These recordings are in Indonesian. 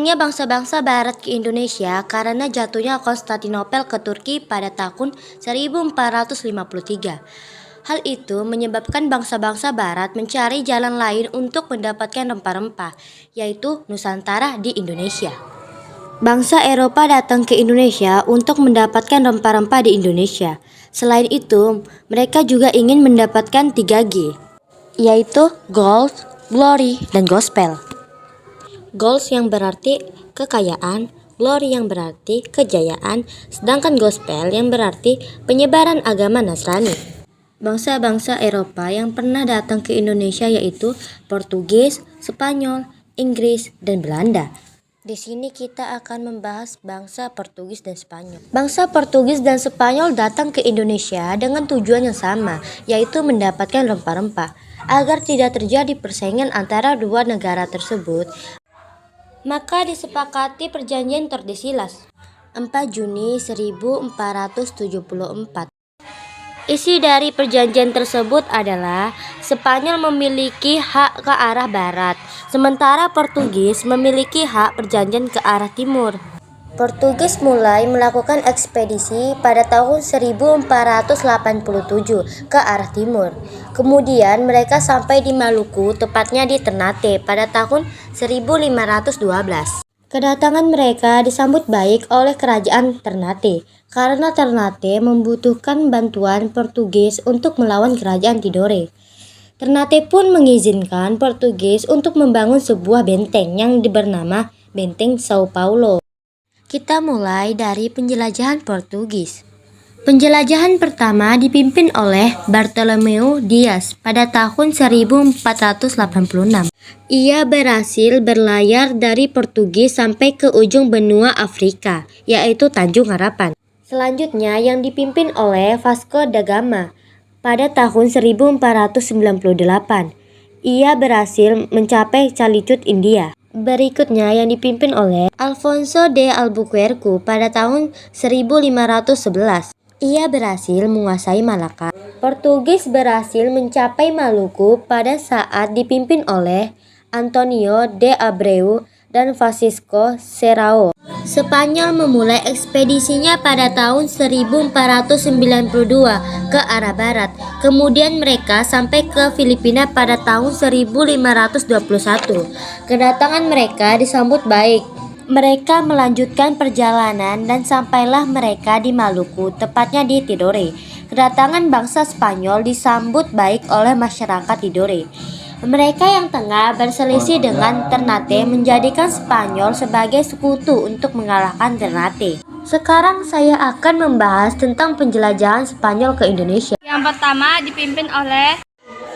Asingnya bangsa-bangsa barat ke Indonesia karena jatuhnya Konstantinopel ke Turki pada tahun 1453. Hal itu menyebabkan bangsa-bangsa barat mencari jalan lain untuk mendapatkan rempah-rempah, yaitu Nusantara di Indonesia. Bangsa Eropa datang ke Indonesia untuk mendapatkan rempah-rempah di Indonesia. Selain itu, mereka juga ingin mendapatkan 3G, yaitu gold, glory, dan gospel. Gold yang berarti kekayaan, glory yang berarti kejayaan, sedangkan gospel yang berarti penyebaran agama Nasrani. Bangsa-bangsa Eropa yang pernah datang ke Indonesia yaitu Portugis, Spanyol, Inggris, dan Belanda. Di sini kita akan membahas bangsa Portugis dan Spanyol. Bangsa Portugis dan Spanyol datang ke Indonesia dengan tujuan yang sama, yaitu mendapatkan rempah-rempah. Agar tidak terjadi persaingan antara dua negara tersebut, maka disepakati perjanjian Tordesillas 4 Juni 1474. Isi dari perjanjian tersebut adalah Spanyol memiliki hak ke arah barat, sementara Portugis memiliki hak perjanjian ke arah timur. Portugis mulai melakukan ekspedisi pada tahun 1487 ke arah timur. Kemudian mereka sampai di Maluku, tepatnya di Ternate pada tahun 1512. Kedatangan mereka disambut baik oleh kerajaan Ternate karena Ternate membutuhkan bantuan Portugis untuk melawan kerajaan Tidore. Ternate pun mengizinkan Portugis untuk membangun sebuah benteng yang bernama Benteng Sao Paulo. Kita mulai dari penjelajahan Portugis. Penjelajahan pertama dipimpin oleh Bartolomeu Dias pada tahun 1486. Ia berhasil berlayar dari Portugis sampai ke ujung benua Afrika, yaitu Tanjung Harapan. Selanjutnya yang dipimpin oleh Vasco da Gama pada tahun 1498. Ia berhasil mencapai Calicut, India. Berikutnya yang dipimpin oleh Alfonso de Albuquerque pada tahun 1511. Ia berhasil menguasai Malaka. Portugis berhasil mencapai Maluku pada saat dipimpin oleh Antonio de Abreu dan Francisco Serrao. Spanyol memulai ekspedisinya pada tahun 1492 ke arah barat. Kemudian mereka sampai ke Filipina pada tahun 1521. Kedatangan mereka disambut baik. Mereka melanjutkan perjalanan dan sampailah mereka di Maluku, tepatnya di Tidore. Kedatangan bangsa Spanyol disambut baik oleh masyarakat Tidore. Mereka yang tengah berselisih dengan Ternate menjadikan Spanyol sebagai sekutu untuk mengalahkan Ternate. Sekarang saya akan membahas tentang penjelajahan Spanyol ke Indonesia. Yang pertama dipimpin oleh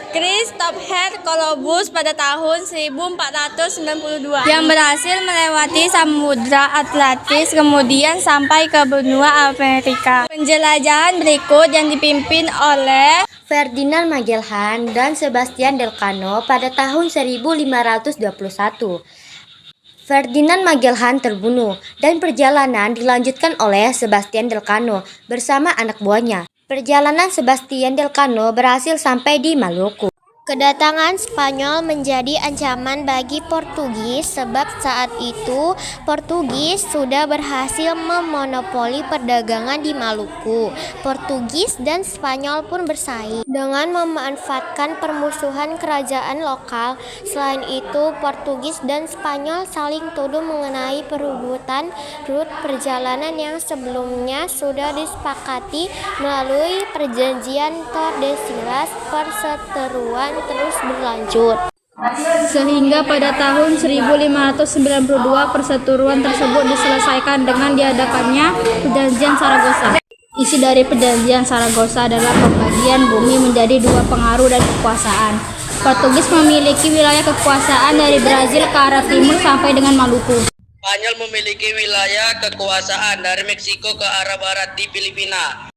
Christopher Columbus pada tahun 1492 yang berhasil melewati Samudra Atlantis kemudian sampai ke benua Amerika. Penjelajahan berikut yang dipimpin oleh Ferdinand Magellan dan Sebastian Elcano pada tahun 1521. Ferdinand Magellan terbunuh dan perjalanan dilanjutkan oleh Sebastian Elcano bersama anak buahnya. Perjalanan Sebastian Elcano berhasil sampai di Maluku. Kedatangan Spanyol menjadi ancaman bagi Portugis sebab saat itu Portugis sudah berhasil memonopoli perdagangan di Maluku. Portugis dan Spanyol pun bersaing dengan memanfaatkan permusuhan kerajaan lokal. Selain itu, Portugis dan Spanyol saling tuduh mengenai perebutan rute perjalanan yang sebelumnya sudah disepakati melalui perjanjian Tordesillas. Perseteruan terus berlanjut sehingga pada tahun 1592 perseteruan tersebut diselesaikan dengan diadakannya perjanjian Saragossa. Isi dari perjanjian Saragossa adalah pembagian bumi menjadi dua pengaruh dan kekuasaan. Portugis memiliki wilayah kekuasaan dari Brazil ke arah timur sampai dengan Maluku. Spanyol memiliki wilayah kekuasaan dari Meksiko ke arah barat di Filipina.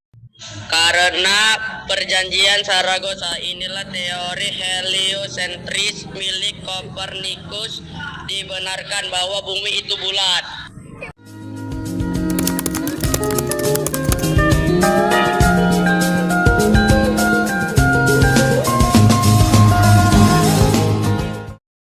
Karena perjanjian Saragossa inilah teori heliosentris milik Kopernikus dibenarkan bahwa bumi itu bulat.